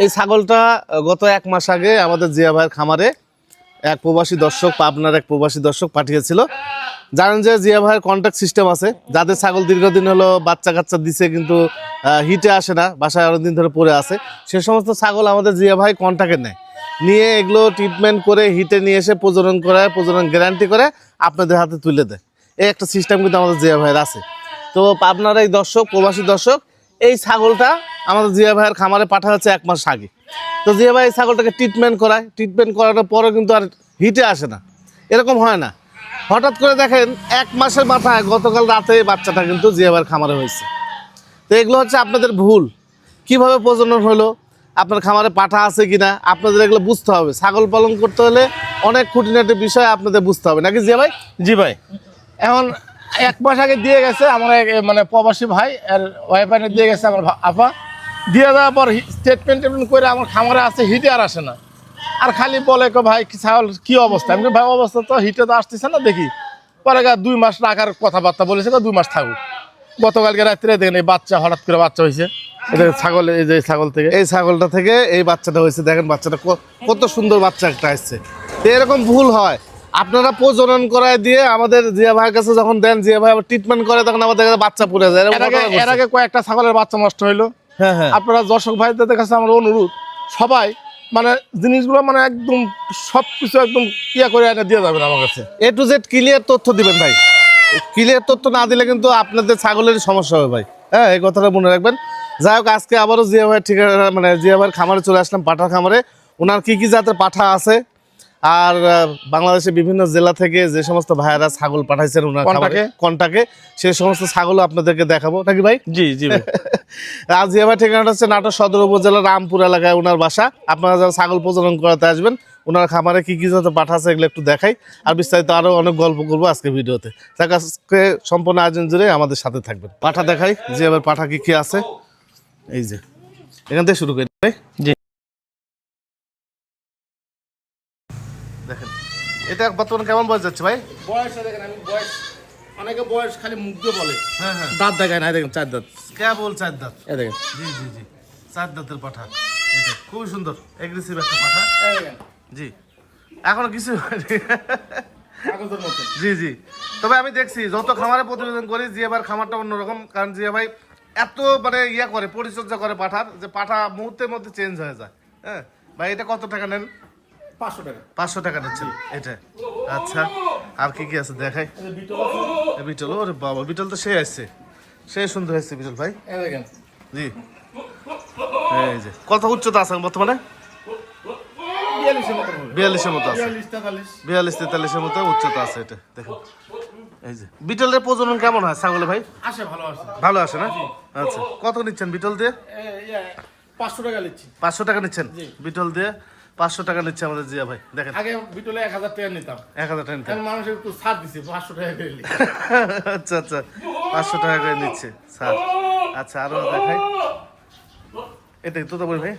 এই ছাগলটা গত 1 মাস আগে আমাদের জিয়া ভাইয়ের খামারে এক প্রবাসী দর্শক, পাবনার এক প্রবাসী দর্শক পাঠিয়েছিল। জানেন যে জিয়া ভাইয়ের কন্ট্যাক্ট সিস্টেম আছে, যাদের ছাগল দীর্ঘদিন হলো বাচ্চা কাচ্চা দিছে কিন্তু হিটে আসে না, বাসায় অনেকদিন ধরে পড়ে আছে, সে সমস্ত ছাগল আমাদের জিয়া ভাই কন্ট্যাক্টে নেয়, নিয়ে এগুলো ট্রিটমেন্ট করে হিটে নিয়ে এসে প্রজনন করায়, প্রজনন গ্যারান্টি করে আপনাদের হাতে তুলে দেয়। এই একটা সিস্টেম কিন্তু আমাদের জিয়া ভাইয়ের আছে। তো আপনার এই দর্শক, প্রবাসী দর্শক, এই ছাগলটা আমাদের জিয়া ভাইয়ের খামারে পাঠা হচ্ছে 1 মাস আগে। তো জিয়া ভাই এই ছাগলটাকে ট্রিটমেন্ট করায়, ট্রিটমেন্ট করানোর পরে কিন্তু আর হিটে আসে না, এরকম হয় না। হঠাৎ করে দেখেন 1 মাসের মাথায় গতকাল রাতে বাচ্চাটা কিন্তু জিয়া ভাইয়ের খামারে হয়েছে। তো এগুলো হচ্ছে আপনাদের ভুল। কিভাবে প্রজনন হলো, আপনার খামারে পাঠা আছে কিনা, আপনাদের এগুলো বুঝতে হবে। ছাগল পালন করতে হলে অনেক খুঁটিনাটি বিষয় আপনাদের বুঝতে হবে, নাকি জিয়া ভাই? জি ভাই, এখন 1 মাস আগে দিয়ে গেছে আমার মানে প্রবাসী ভাই, আর ওয়াইফ দিয়ে গেছে আমার আপা। দিয়ে দেওয়ার পর স্টেটমেন্ট করে আমার খামারে আছে, হিটে আর আসে না। আর খালি বলে ভাই ছাগল কি অবস্থা, আমি ভাই অবস্থা তো হিটে তো আসতেছে না, দেখি পরে 2 মাস রাখার কথাবার্তা বলেছে, 2 মাস থাকুক। গতকালকে রাত্রে দেখেন এই বাচ্চা, হঠাৎ করে বাচ্চা হয়েছে ছাগল, এই যে ছাগল থেকে, এই ছাগলটা থেকে এই বাচ্চাটা হয়েছে। দেখেন বাচ্চাটা কত সুন্দর বাচ্চা একটা আসছে। তো এরকম ভুল হয়, আপনারা প্রজনন করায় দিয়ে আমাদের জিয়া ভাইয়ের কাছে যখন দেন, জিয়া ভাই আবার ট্রিটমেন্ট করে, তখন আমাদের কাছে বাচ্চা পড়ে যায়। এর আগে কয়েকটা ছাগলের বাচ্চা নষ্ট হইলো। হ্যাঁ হ্যাঁ, আপনারা দর্শক ভাইদের কাছে আমার অনুরোধ, সবাই মানে জিনিসগুলো মানে একদম সবকিছু একদম করে এনে দিয়ে যাবেন আমার কাছে। A to Z ক্লিয়ার তথ্য দিবেন ভাই। ক্লিয়ার তথ্য না দিলে কিন্তু আপনাদের ছাগলের সমস্যা হবে ভাই। হ্যাঁ, এই কথাটা মনে রাখবেন। যাই হোক, আজকে আবারও জিয়া ভাই ঠিকানা, মানে জিয়া ভাইয়ের খামারে চলে আসলাম, পাঠার খামারে। ওনার কি কি জাতের পাঠা আছে আর বাংলাদেশের বিভিন্ন জেলা থেকে যে সমস্ত ভাইয়েরা ছাগল পাঠাইছেন ওনার কন্টাকে, সেই সমস্ত ছাগলও আপনাদেরকে দেখাবো, নাকি ভাই? জি জি ভাই। আর জিয়া ভাই ঠিকানাটা হচ্ছে নাটোর সদর উপজেলার রামপুর এলাকায় ওনার বাসা। আপনারা যারা ছাগল প্রজনন করাতে আসবেন, ওনার খামারে কি কি জাতের পাঠা আছে এগুলো একটু দেখাই, আর বিস্তারিত আরো অনেক গল্প করবো আজকে ভিডিওতে। তার আজকে সম্পূর্ণ আয়োজন জুড়ে আমাদের সাথে থাকবেন। পাঠা দেখাই যে এবার পাঠা কি কি আছে। এই যে এখান থেকে শুরু করি ভাই। জি, দেখেন এটা বর্তমানে কেমন বয়স যাচ্ছে ভাই? বয়সে দেখেন, আমি বয়স, অনেকে বয়স খালি মুখ দিয়ে বলে, হ্যাঁ হ্যাঁ, দাঁত দেখায় না, দেখেন 4 দাঁত। কেবল 4 দাঁত। এই দেখেন, জি জি জি, 4 দাঁতের পাঠা। এটা খুবই সুন্দর এগ্রেসিভ একটা পাঠা। এই দেখেন জি, এখনো কিছু হয়নি। কাগজের মতো। জি জি, তবে আমি দেখছি যত খামারে প্রতিবেদন করি, জিয়া ভাইয়ের খামারটা অন্যরকম। কারণ জিয়া ভাই এত মানে করে পরিচর্যা করে পাঠার, যে পাঠা মুহূর্তের মধ্যে চেঞ্জ হয়ে যায়। হ্যাঁ ভাই, এটা কত টাকা নেন? 500 টাকা। 500 টাকা নিচ্ছেন এটা? আচ্ছা, আর কি কি আছে দেখাই। বিটল, ওরে বাবা, বিটল তো সে আসছে, সে সুন্দর হয়েছে বিটল ভাই। এই দেখেন, জি, এই যে কত উচ্চতা আছে বর্তমানে? 42 এর মতো হবে। 42-এর মতো আছে, 42 43। 42-43-এর মতো উচ্চতা আছে এটা। দেখুন এই যে বিটলের প্রজনন কেমন হয় ছাগলে ভাই? আসে, ভালো আসে। ভালো আসে না? আচ্ছা, কত নিচ্ছেন বিটল দিয়ে? 500 টাকা নিচ্ছি। 500 টাকা নিচ্ছেন বিটল দিয়ে? 500 টাকা নিচ্ছে আমাদের জিয়া ভাই। দেখেন আগে বিটলে 1000 টাকা নিতাম, 1000 টাকা নিতেন। এখন মানুষের একটু ছাড় দিছে, 500 টাকা করে নিই। আচ্ছা আচ্ছা, 500 টাকা করে নিচ্ছে স্যার। আচ্ছা, আরো দেখাই। এটা তোতাপুরি ভাই?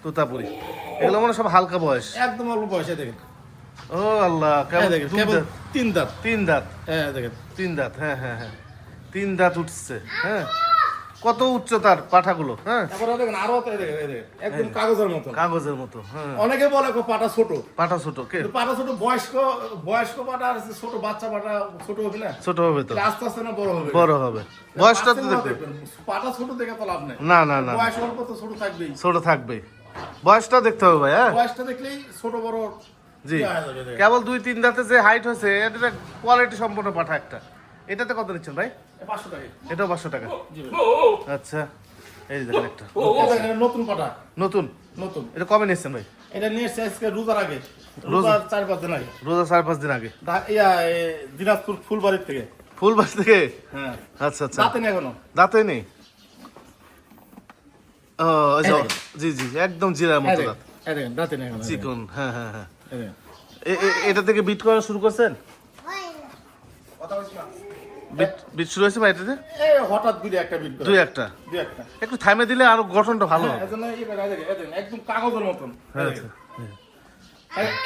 তোতাপুরি। এগুলো মানে সব হালকা বয়স, একদম অল্প বয়সে দেখেন। ও আল্লাহ, কেমন দেখেন, দুই কেবল দাঁত? 3 দাঁত। 3 দাঁত? হ্যাঁ দেখেন, 3 দাঁত, হ্যাঁ হ্যাঁ হ্যাঁ, 3 দাঁত উঠছে। হ্যাঁ, কত উচ্চতার পাঠাগুলো! হ্যাঁ, তারপরে দেখেন আরো দেখেন, এই দেখেন একদম কাগজের মতো, কাগজের মতো। হ্যাঁ, অনেকে বলে পাটা ছোট, পাঠা ছোট। কে কিন্তু পাটা ছোট? বয়স্ক পাটা আর ছোট বাচ্চা পাটা ছোট হবে না? ছোট হবে তো, আস্তে আস্তে না বড় হবে। বড় হবে। বয়সটা তো দেখবে। পাটা ছোট দেখে তো লাভ নাই। না না না, বয়স অল্প তো ছোট থাকবেই। ছোট থাকবে, বয়সটা দেখতে হবে ভাই। হ্যাঁ, বয়সটা দেখলেই ছোট বড়। জি, কেবল 2-3 দাঁতে যে হাইট হয়েছে, এটা কোয়ালিটি সম্পন্ন পাঠা একটা। এটাতে কত নিচ্ছেন ভাই? 500 টাকা। এটাও 500 টাকা? আচ্ছা, এই দেখেন একটা নতুন পাটা, নতুন। নতুন। এটা কবে নিচ্ছেন ভাই? এটা নিয়ে এসেছে আজকে রোজার আগে, রোজার 4-5 দিন আগে। রোজা 4-5 দিন আগে? দিনাজপুর ফুলবাড়ির থেকে। ফুলবাড়ি থেকে? হ্যাঁ। আচ্ছা আচ্ছা, দাঁতে নেই এখনো। দাঁতে নেই? ও জি জি, একদম জিরার মতো দাঁত, এই দেখেন দাঁতে নেই এখনো। চিকন। হ্যাঁ হ্যাঁ হ্যাঁ, এই দেখেন। এটা থেকে বিট করা শুরু করছেন? বিট শুরু হয়েছে ভাই এটাতে? এই হঠাৎ একটা বিট করে। দুই একটা একটু থামে দিলে আরো গঠনটা ভালো হবে। এজন্য একদম কাগজের মতন। হ্যাঁ, আচ্ছা।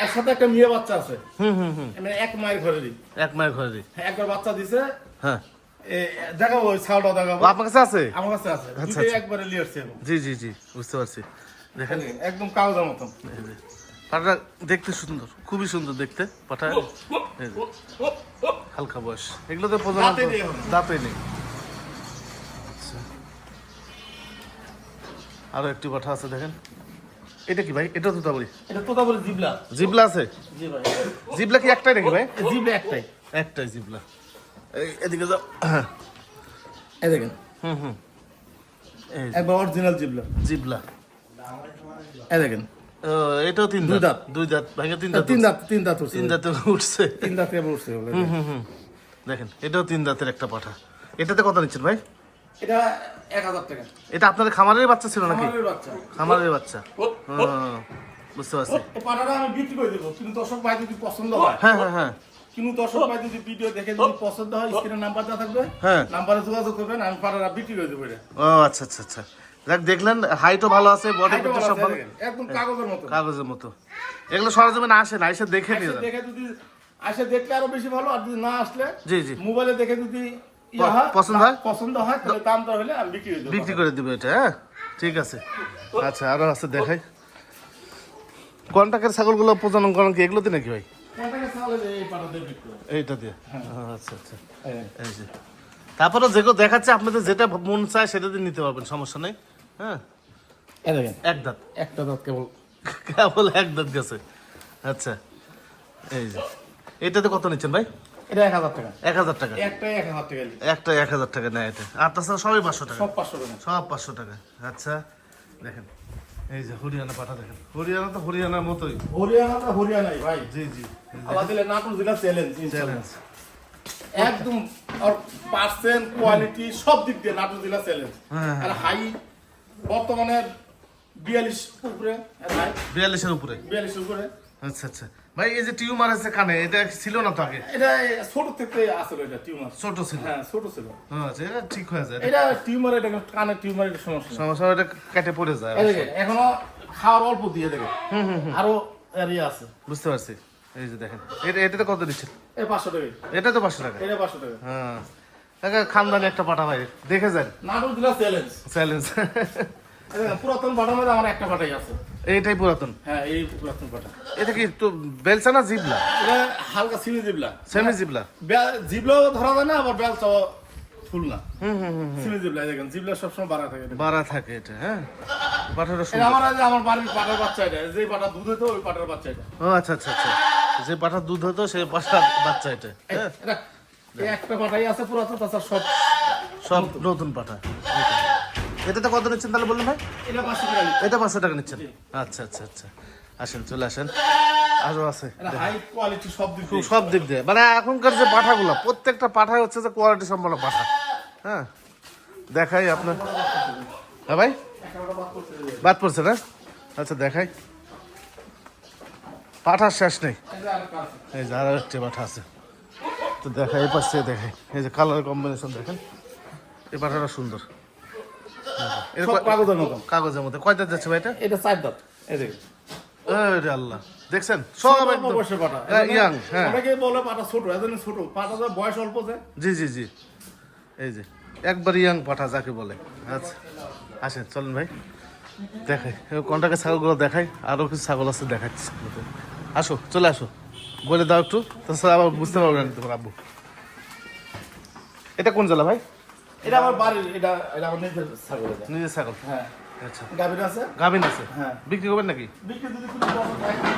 এর সাথে একটা মেয়ে বাচ্চা আছে। হুম হুম হুম, মানে এক মায়ের ঘরেরই। এক মায়ের ঘরে? একবার বাচ্চা দিছে। হ্যাঁ, দেখাবো, ওই ছাউটা দেখাবো। আপনার কাছে আছে? আমার কাছে আছে, আচ্ছা, দুটোই একবারে নিয়ে আসছে। জি জি জি, বুঝতে পারছি। দেখেন একদম কাগজের মতন। এই যে পাটা দেখতে সুন্দর, খুবই সুন্দর দেখতে পাটা। এই যে হালকা বয়স, এগুলোতে প্রজনন দাঁতে নেই এখনো। দাঁতে নেই। আচ্ছা। আরো একটি পাঠা আছে দেখেন, এটা কি ভাই? এটা তো তাবড়ি এটা তোতাপুরি জিবলা। জিবলা আছে? জি ভাই, জিবলা কি একটাই নাকি ভাই? জিবলা একটাই। একটাই জিবলা। এদিকে যাও। এই দেখেন, হুম এই যে একবার অরিজিনাল জিবলা। জিবলা। এই দেখেন, ও, এটাও তিন দুই দাঁত। দাঁত। দুই দাঁত ভাঙে তিন দাঁত। তিন দাঁত, তিন দাঁত উঠছে। তিন দাঁতে উঠছে। তিন দাঁতে এবার উঠছে বলে। দেখেন এটাও তিন দাঁতের একটা পাঠা। এটাতে কত নিচ্ছেন ভাই? এটা 1000 টাকা। এটা আপনাদের খামারের বাচ্চা ছিল নাকি? আমাদের বাচ্চা। খামারের বাচ্চা। বুঝতে পারছি। এই পাটাটা আমি বিক্রি করে দেবো, কিন্তু দর্শক ভাই যদি পছন্দ হয়, হ্যাঁ কিন্তু দর্শক ভাই যদি ভিডিও দেখে যদি পছন্দ হয়, স্ক্রিনে নাম্বার দেওয়া থাকবে, হ্যাঁ। নাম্বারে যোগাযোগ করবেন, আমি পাটাটা বিক্রি করে দেবো। এটা ও আচ্ছা দেখ, দেখলেন হাইটও ভালো আছে, বডি হাইটও ফিটও ভালো সব আছে, ভালো, দেখেন, একদম কাগজের মতো। কাগজের মতো। এগুলো সরজমিনে আসে না, এসে দেখে নিয়ে যান। দেখে যদি আসে দেখলে আরো বেশি ভালো, আর যদি না আসলে জি মোবাইলে দেখে যদি ইয়ে হয়, পছন্দ হয় তাহলে দাম দর হলে আমি বিক্রি করে দেবো। বিক্রি করে দিবে এটা। হ্যাঁ ঠিক আছে। আচ্ছা আরো আছে দেখাই। কন্টাকের ছাগলগুলো প্রজনন করেন কি এগুলোতে নাকি ভাই? কয় টাকা চালে যে এই পাটাতে বিক্রি করে? এইটা দিয়ে। আচ্ছা হ্যাঁ। এই যে তারপরে যেগুলো দেখাচ্ছে আপনাদের যেটা মন চায় সেটা দিয়ে নিতে পারবেন, সমস্যা নেই। হ্যাঁ এই দেখেন, এক দাঁত, একটা দাঁত কেবল। কেবল এক দাঁত গেছে। আচ্ছা এই যে এটাতে কত নিচ্ছেন ভাই? এটা 1000 টাকা। 1000 টাকা। একটাই 1000 টাকা। একটা 1000 টাকা নেয় এটা, আর তাছাড়া সবই 500 টাকা। সব 500 টাকা। সব 500 টাকা। আচ্ছা দেখেন এই যে হরিয়ানা পাঠা দেখেন, হরিয়ানা তো হরিয়ানার মতোই। হরিয়ানাটা হরিয়ানাই ভাই। জি আমাদের নাটোর জেলা চ্যালেঞ্জ। চ্যালেঞ্জ। একদম আর পার্সেন্ট কোয়ালিটি সব দিক দিয়ে নাটোর জেলা চ্যালেঞ্জ। হ্যাঁ। আর হাই বর্তমানে 42 উপরে, হাই 42-এর উপরে। 42 উপরে। আচ্ছা ভাই, এই যে টিউমার আছে কানে, এটা ছিল না তো আগে? এটা ছোট থেকে আসলে এটা টিউমার। ছোট ছিল। হ্যাঁ, ছোট ছিল। আচ্ছা এটা ঠিক হয়ে যায়। এটা টিউমার, এটা কানে টিউমার, এটা সমস্যা না। সমস্যা এটা কেটে পড়ে যায়। এই দেখেন, এখনো খাওয়ার অল্প দিয়ে দেখেন, আরো এরিয়া আছে। বুঝতে পারছি। এই যে দেখেন এটাতে কত দিচ্ছেন? এই 500 টাকা। এটা তো 500 টাকা। এটা 500 টাকা। হ্যাঁ কাকা, খানদানি একটা পাঠা ভাই, দেখে যান। নাটোর জেলা চ্যালেঞ্জ। চ্যালেঞ্জ। এই দেখেন, পুরাতন পাটার মধ্যে আমার একটা পাটাই আছে। এইটাই পুরাতন। হ্যাঁ, এই পুরাতন পাটা। এটা কি একটু বেলচা না জিবলা? এটা হালকা সিমি জিবলা। সেমি জিবলা। জিবলাও ধরা যায় না, আবার বেলচাও ফুল না। সিমি জিবলা। এই দেখেন, জিবলা সবসময় বাড়া থাকে। বাড়া থাকে এটা। হ্যাঁ পাঠাটা এটা আমার বাড়ির পাটার বাচ্চা। এটা যে পাটা দুধ হতো ওই পাটার বাচ্চা এটা। ও আচ্ছা যে পাঠার দুধ হতো সেই পাঠার বাচ্চা এটা। হ্যাঁ এটা এই একটা পাটাই আছে পুরাতন, তাছাড়া সব সব নতুন পাঠা। এটাতে কত নিচ্ছেন তাহলে বলুন ভাই? এটা 500 টাকা নিচ্ছে। এটা 500 টাকা নিচ্ছেন। আচ্ছা আসেন, চলে আসেন। আরো আছে এটা হাই কোয়ালিটি সব দিক দিয়ে। সব দিক দিয়ে, মানে এখনকার যে পাঠাগুলো প্রত্যেকটা পাঠাই হচ্ছে যে কোয়ালিটি সম্পন্ন পাঠা। হ্যাঁ দেখাই আপনার। হ্যাঁ ভাই, বাদ পড়ছে না? আচ্ছা দেখাই, পাঠার শেষ নেই। এটা আর কাছে। এই যে আরো একটা পাঠা আছে, তো দেখাই এই পাশে দেখাই। এই যে কালার কম্বিনেশন দেখেন, এই পাঠাটা সুন্দর। সব কাগজের মতো। কাগজের মধ্যে কয়টা যাচ্ছে ভাই এটা? এটা 4 দাঁত। এই দেখেন, আরে আল্লাহ, দেখছেন সব একদম বয়সের পাটা। ইয়াং। হ্যাঁ অনেকে বলে পাটা ছোট, এজন্য ছোট। পাটার বয়স অল্প যে। জি এই যে একবার ইয়াং পাঠা যাকে বলে। আচ্ছা আসেন, চলেন ভাই দেখাই কন্টাকের ছাগলগুলো দেখাই। আরো কিছু ছাগল আছে দেখাচ্ছি। আসো, চলে আসো, বলে দাও একটু, তাছাড়া আবার বুঝতে পারবেন না তোমার আব্বু। এটা কোন জেলা ভাই? এটা আমার বাড়ির, এটা আমার নিজের ছাগল। এটা নিজের ছাগল। হ্যাঁ, আচ্ছা গাভীর আছে। গাভিন আছে? হ্যাঁ। বিক্রি করবেন নাকি? বিক্রি যদি কোনো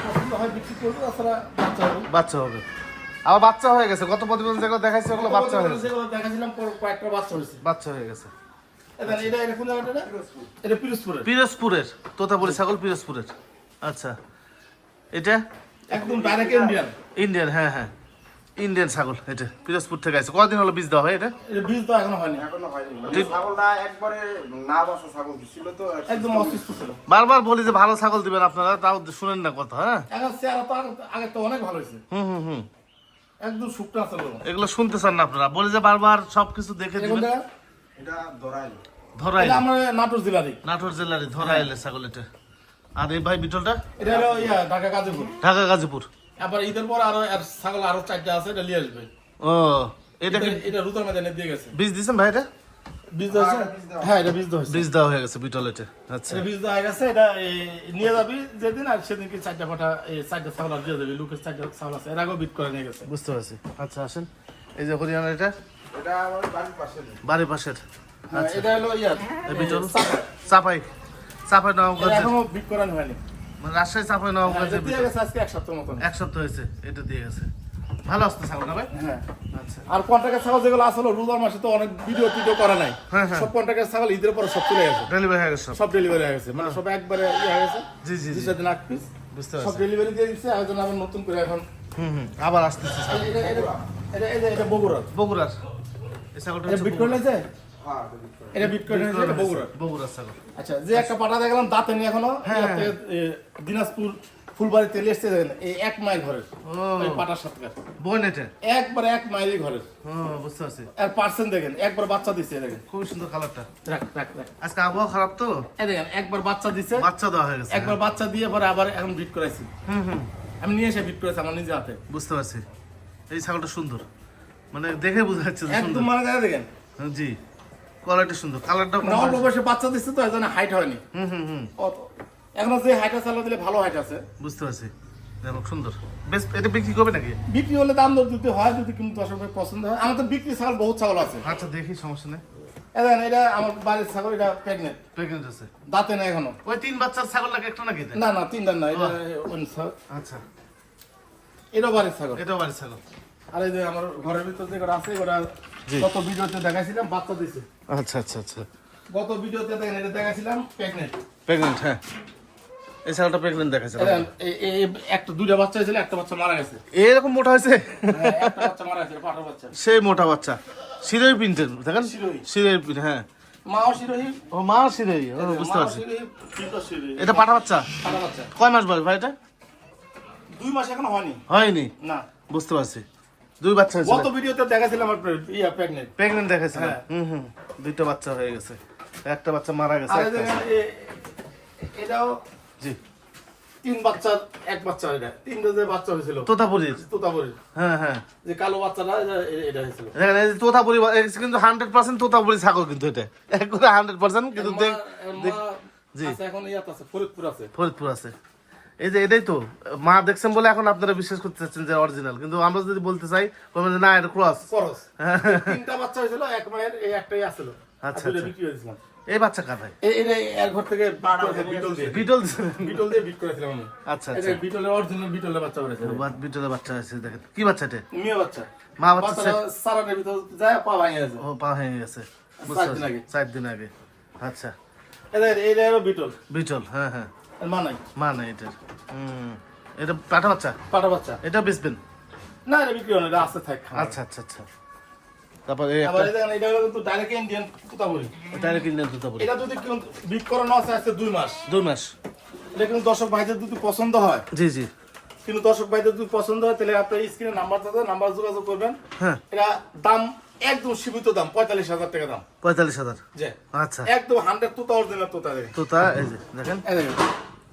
পছন্দ হয় বিক্রি করবো, তাছাড়া বাচ্চা হবে। বাচ্চা হবে। আবার বাচ্চা হয়ে গেছে, গত প্রতিবেদন যেগুলো দেখাইছে ওগুলো বাচ্চা হয়ে গেছে। যেগুলো দেখাছিলাম কয়েকটা বাচ্চা হয়েছে। বাচ্চা হয়ে গেছে। এটা কোন জায়গাটা? এটা পিরোজপুরের। পিরোজপুরের তোতাপুরি ছাগল, পিরোজপুরের। আচ্ছা এটা একদম ডাইরেক্ট ইন্ডিয়ান। ইন্ডিয়ান। হ্যাঁ ইন্ডিয়ান ছাগল। এটা পিরোজপুর থেকে আছে। কদিন হলো বীজ দেওয়া হয় এটা? এটা বীজ তো এখনো হয়নি। ছাগলটা একবারে না বসা ছাগল ছিল তো একদম অসুস্থ ছিল। বারবার বলি যে ভালো ছাগল দিবেন আপনারা, তাও শুনেন না কথা। হ্যাঁ এখন চেহারা তো আগে তো অনেক ভালো হয়েছে। হুম একদম শুকনা ছিল। এগুলো শুনতে চান না আপনারা, বলি যে বারবার সবকিছু দেখে দিবেন। এটা ধরাইল ধরাইল, এটা আমরা নাটোর জেলারই। নাটোর জেলারই ধরাইলের ছাগল এটা। আর এই ভাই বিটলটা এটা হলো ঢাকা গাজীপুর। ঢাকা গাজীপুর। আবার ঈদের পর আরো ছাগল আরো 4টা আছে, এটা নিয়ে আসবে। ও এটা কি এটা রুতার মধ্যে দিয়ে গেছে। বীজ দিয়েছেন ভাই? এটা বীজ দেওয়া হয়েছে? হ্যাঁ, এটা বীজ দেওয়া হয়েছে। বীজ দেওয়া হয়ে গেছে বিটল এটা। আচ্ছা এটা বীজ দেওয়া হয়ে গেছে, এটা নিয়ে যাবি যেদিন, আর সেদিনকে 4টা পাঠা, 4টা ছাগল আর দিয়ে দেবে, লোকের 4টা ছাগল আছে, এর আগেও বিট করে নিয়ে গেছে। বুঝতে পারছি। আচ্ছা আসেন, এই যে হরিয়ানা এটা এটা আমার বাড়ির পাশে। বাড়ির পাশের হ্যাঁ, এটা হলো ইয়ার বিটল চাপাই চাপাই এটা নবাবগঞ্জ, এখনো বিট করানো হয়নি। মানে রাজশাহী চাপাই নবাবগঞ্জ এটা দিয়ে গেছে আজকে 1 সপ্তাহ মতন। এক সপ্তাহ হয়েছে এটা দিয়ে গেছে। ভালো আসতে ছাগল না ভাই? হ্যাঁ, আচ্ছা আর কন্ট্রাক্টের ছাগল যেগুলো আসলো রোজার মাসে তো অনেক ভিডিও টিডিও করা নাই, হ্যাঁ, হ্যাঁ। সব কন্ট্রাক্টের ছাগল ঈদের পরে সব চলে গেছে, ডেলিভারি হয়ে গেছে সব। সব ডেলিভারি হয়ে গেছে, মানে সব একবারে ইয়ে হয়ে গেছে। জি জি জি 2 দিন 8 পিস বুঝতে সব পারছি। ডেলিভারি দিয়ে দিচ্ছে, আর জন্য আবার নতুন করে এখন আবার আসতেছে ছাগল। এটা বগুড়ার। বগুড়ার এই ছাগলটা এটা হচ্ছে বিট করে নিয়েছে, হ্যাঁ, এটা বিক্রি করে। এটা বিট করে নিয়েছে, এটা বগুড়ার। বগুড়ার ছাগল। আচ্ছা, যে একটা পাটা দেখলাম দাঁতে নেই এখনো, হ্যাঁ, ইয়ার থেকে, দিনাজপুর ফুলবাড়ি তেলে এসছে দেখেন, এই 1 মাইল ঘরের ও ওই পাটার সাথে বোন এটা। একবারে 1 মাইলই ঘরের। ও বুঝতে পারছি। আর পার্সেন্ট দেখেন, একবার বাচ্চা দিচ্ছে, দেখেন খুব সুন্দর কালারটা। রাখ রাখ রাখ, আজকে আবহাওয়া খারাপ তো, এই দেখেন একবার বাচ্চা দিচ্ছে, বাচ্চা দেওয়া হয়ে গেছে। একবার বাচ্চা দিয়ে পরে আবার এখন বিট করাইছি, আমি নিয়ে এসে বিট করেছি আমার নিজে হাতে, বুঝতে পারছি। এই ছাগলটা সুন্দর, মানে দেখে বোঝা যাচ্ছে যে একদম সুন্দর। মানে দেখেন জি কোয়ালিটি সুন্দর, কালারটা না, অল্প বয়সে বাচ্চা দিচ্ছে তো, এই জন্য হাইট হয়নি অত। এখনো যে হাইটটা চালা দিলে ভালো হাইট আছে, বুঝতে পারছি। দেখো সুন্দর, বেশ। এটা বিক্রি করবে নাকি? বিক্রি হলে দাম দর দিতে হয়, যদি কিন্তু দর্শকের পছন্দ হয়। আমার তো বিক্রি ছাগল বহুত ছাগল আছে, আচ্ছা দেখি, সমস্যা নেই। এই দেখেন এটা আমার বাড়ির ছাগল, এটা প্রেগনেন্ট, প্রেগনেন্ট আছে। দাঁতে না এখনো। ওই 3 বাচ্চার ছাগল লাগে একটা নাকি এটা? না না, 3 দান না, এটা অন্য ছাগল। আচ্ছা এটা বাড়ির ছাগল। এটাও বাড়ির ছাগল। আর এই যে আমার ঘরের ভিতর যে কটা আছে, ওটা জি। গত ভিডিওতে দেখাইছিলাম, বাচ্চা দিছে। আচ্ছা আচ্ছা আচ্ছা গত ভিডিওতে দেখেন এটা দেখাইছিলাম প্রেগনেন্ট। প্রেগনেন্ট, হ্যাঁ এই ছাগলটা প্রেগনেন্ট দেখাচ্ছে। একটা 2টা বাচ্চা হয়েছিল, একটা বাচ্চা মারা গেছে। এরকম মোটা হয়েছে? হ্যাঁ, একটা বাচ্চা মারা গেছে, পাঠার বাচ্চা। সেই মোটা বাচ্চা, শিরোই প্রিন্টের দেখেন, শিরোই। শিরোই প্রিন্ট। হ্যাঁ মাও শিরোহী, ও মা শিরোই, ও বুঝতে মাও পারছি। শিরোহী, পিতা শিরোহী। এটা পাঠা বাচ্চা? পাঠা বাচ্চা কয় মাস বয়স ভাই এটা? 2 মাস এখনো হয়নি। হয়নি, না, বুঝতে পারছি। 2 বাচ্চা হয়েছে। গত ভিডিওতে দেখাইছিলাম আপনার প্রেগনেন্ট। প্রেগনেন্ট দেখাইছিল। হ্যাঁ। 2টা বাচ্চা হয়ে গেছে, একটা বাচ্চা মারা গেছে। আর এই একটা দেখেন এটাও জি 3 বাচ্চা, 1 বাচ্চা, এটা 3টা যে বাচ্চা হয়েছিল তোতাপুরির। তোতাপুরি, হ্যাঁ হ্যাঁ যে কালো বাচ্চাটা এটা হয়েছিল। দেখেন এই যে তোতাপুরি কিন্তু 100% তোতাপুরি ছাগল, কিন্তু এটা একবারে 100%। কিন্তু জি। আচ্ছা, এখন ইয়াত আছে, ফরিদপুর আছে। ফরিদপুর আছে। এই যে এটাই তো মা দেখছেন বলে এখন আপনারা বিশ্বাস করতে চাচ্ছেন যে অরিজিনাল, কিন্তু আমরা যদি বলতে চাই বলবেন যে না এটা ক্রস। খরচ 3টা বাচ্চা হয়েছিল, 1 মায়ের, এই একটাই আসছিল। আচ্ছা, আর দুইটা আচ্ছা। বিক্রি হয়ে দিয়েছিলাম। এই বাচ্চা কাঁথায় এটা এর ঘর থেকে বিটল দিয়ে বিটল। বিটল দিয়ে বিট করেছিলাম আমি। আচ্ছা এটা আচ্ছা, বিটলের অরিজিনাল বিটলের বাচ্চা করেছে, বিটলের বাচ্চা আছে। দেখেন কি বাচ্চা এটা? মেয়ে বাচ্চা। মা বাচ্চা বাচ্চাটা সারানের ভিতর যায়, পা ভাঙে গেছে। ও পা হয়ে গেছে, 4 দিন আগে। 4 দিন আগে। আচ্ছা এটা হলো বিটল, বিটল, হ্যাঁ হ্যাঁ। এর মা নাই। মা না এটার। এটা পাঠা বাচ্চা, পাটা বাচ্চা। এটা বেচবেন? না, এটা বিক্রি হয় না, এটা আছে থাক। আচ্ছা আচ্ছা আচ্ছা। তারপর এই আবার একটা এটা হলো কিন্তু direct Indian Totapuri. Direct Indian Totapuri. এটা যদি কেউ বিট করানো আছে আজকে 2 মাস, 2 মাস। এটা কিন্তু দর্শক ভাইদের যদি পছন্দ হয়, জি জি কিন্তু দর্শক ভাইদের যদি পছন্দ হয়, তাহলে আপনার স্ক্রিনে নাম্বার থাকে, নাম্বার যোগাযোগ করবেন। হ্যাঁ। এটা দাম একদম সীমিত দাম, 45,000 টাকা দাম। 45,000। যে আচ্ছা একদম 100 তোতা অরিজিনাল তোতা দেখেন। তোতা এই যে দেখেন, এই দেখেন,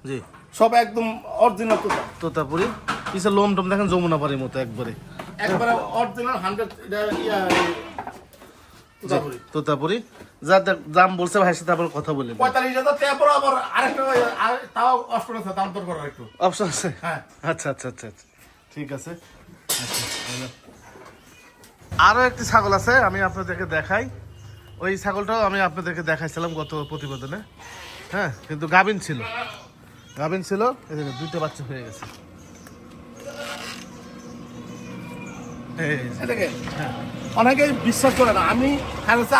জি সব একদম অরিজিনাল তোতা, তোতাপুরি। পিছে লোম টোম দেখেন যমুনা পাড়ির মতো একবারে। একবারে অরিজিনাল 100। এটা তোতাপুরি তোতাপুরি। যার দাম বলছে ভাইয়ের সাথে আবার কথা বললেন। 45,000 টাকা পরে আবার আরেকটা, তাও অস্ট্র আছে, দাম দর করার একটু। অপশন আছে? হ্যাঁ। আচ্ছা আচ্ছা আচ্ছা আচ্ছা, ঠিক আছে। আচ্ছা, আরো একটি ছাগল আছে, আমি আপনাদেরকে দেখাই। ওই ছাগলটাও আমি আপনাদেরকে দেখাইছিলাম গত প্রতিবেদনে। হ্যাঁ, কিন্তু গাভিন ছিল, গাভিন ছিল। এই দেখুন 2টা বাচ্চা হয়ে গেছে। এই যে, এই দেখেন, অনেকেই বিশ্বাস করে না, আমি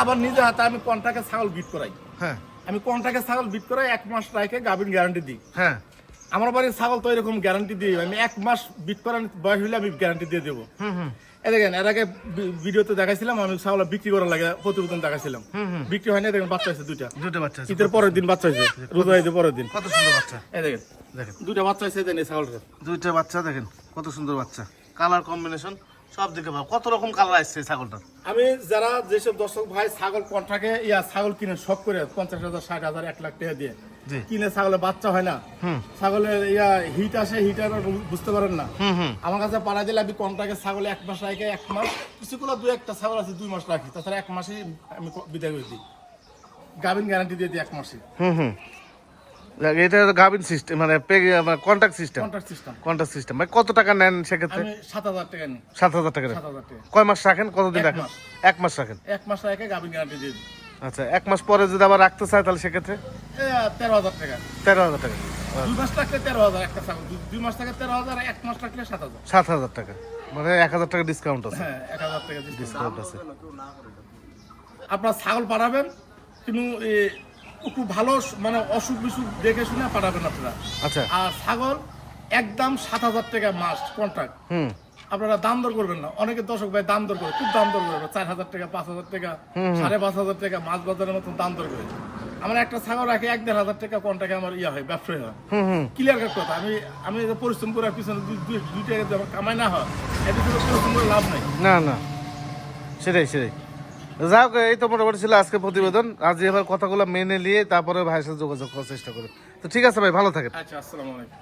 আবার নিজে হাতে আমি কন্ট্রাক্টে ছাগল বিট করাই। হ্যাঁ আমি কন্ট্রাক্টে ছাগল বিট করাই, 1 মাস রাখে গাভিন গ্যারান্টি দিই। হ্যাঁ আমার বাড়ির ছাগল তো এরকম গ্যারান্টি দিই, আমি 1 মাস বিট করার বয়স হলে আমি গ্যারান্টি দিয়ে দেবো। এই দেখেন, এর আগে ভিডিওতে দেখাইছিলাম, আমি ছাগল বিক্রি করার লাগে প্রতিবেদন দেখাইছিলাম, বিক্রি হয় না। দেখেন বাচ্চা হয়েছে 2টা, 2টা বাচ্চা আছে। ঈদের পরের দিন বাচ্চা হয়েছে, রোজা ঈদের পরের দিন। কত সুন্দর বাচ্চা এই দেখেন, দেখেন, 2টা বাচ্চা হয়েছে, দেন এই ছাগলটা। 2টা বাচ্চা দেখেন কত সুন্দর বাচ্চা, কালার কম্বিনেশন সব দিকে ভালো। কত রকম কালার আসছে ছাগলটার। আমি যারা যেসব দর্শক ভাই ছাগল কন্ট্রাক্টে ছাগল কিনে শখ করে 50,000, 60,000, 1 লাখ টাকা দিয়ে, জি। কিনে ছাগলের বাচ্চা হয় না, ছাগলের হিট আসে, হিটার বুঝতে পারেন না। আমার কাছে পাড়া দিলে আমি কন্ট্রাক্টে ছাগল 1 মাস রাখে, 1 মাস কিছুগুলো 2-1টা ছাগল আছে 2 মাস রাখি, তাছাড়া 1 মাসেই আমি বিদায় করে দিই। গাভিন গ্যারান্টি দিয়ে দিই 1 মাসে। এটা গাভিন সিস্টেম মানে contact system. Contract system. Contact system ভাই কত টাকা নেন সেক্ষেত্রে? আমি 7,000 টাকা নিই। 7,000 টাকা নেন। 7,000 টাকা। কয় মাস রাখেন, কতদিন 1 রাখেন? মাস। 1 মাস রাখেন। 1 মাস রেখে গাভিন গ্যারান্টি দিয়ে দিই। আচ্ছা 1 মাস পরে যদি আবার রাখতে চায় তাহলে সেক্ষেত্রে 13,000 টাকা। 13,000 টাকা। 2 মাস রাখলে 13,000 একটা ছাগল, 2 মাস থাকে 13,000, 1 মাস রাখলে 7,000। 7,000 টাকা মানে 1,000 টাকা ডিসকাউন্ট আছে। হ্যাঁ, 1,000 টাকা দিচ্ছি। ডিসকাউন্ট আছে। আপনার ছাগল পাঠাবেন, কিন্তু খুব ভালো মানে অসুখ বিসুখ দেখে শুনে পাঠাবেন আপনারা। আচ্ছা। আর ছাগল একদম 7,000 টাকা মাস কন্ট্রাক্ট। আপনারা দাম দর করবেন না, অনেকে দর্শক ভাই দাম দর করে, খুব দাম দর করবে, 4,000 টাকা, 5,000 টাকা, 5,500 টাকা, মাছ বাজারের মতন দাম দর করে। আমার একটা ছাগল রাখে 1,500 টাকা কন্ট্রাক্টে আমার হয়, ব্যবসায়ী হয়। ক্লিয়ার কাট কথা। আমি যে পরিশ্রম করার পিছনে 2 টাকা যদি আমার কামাই না হয়, এতে কোনো পরিশ্রম করে লাভ নাই। না না সেটাই সেটাই। যাই হোক এই তো মোটামুটি ছিল আজকে প্রতিবেদন। আজ এবার কথাগুলো মেনে নিয়ে তারপরে ভাইয়ের সাথে যোগাযোগ করার চেষ্টা করুন। তো ঠিক আছে ভাই, ভালো থাকেন। আচ্ছা, আসসালামু আলাইকুম।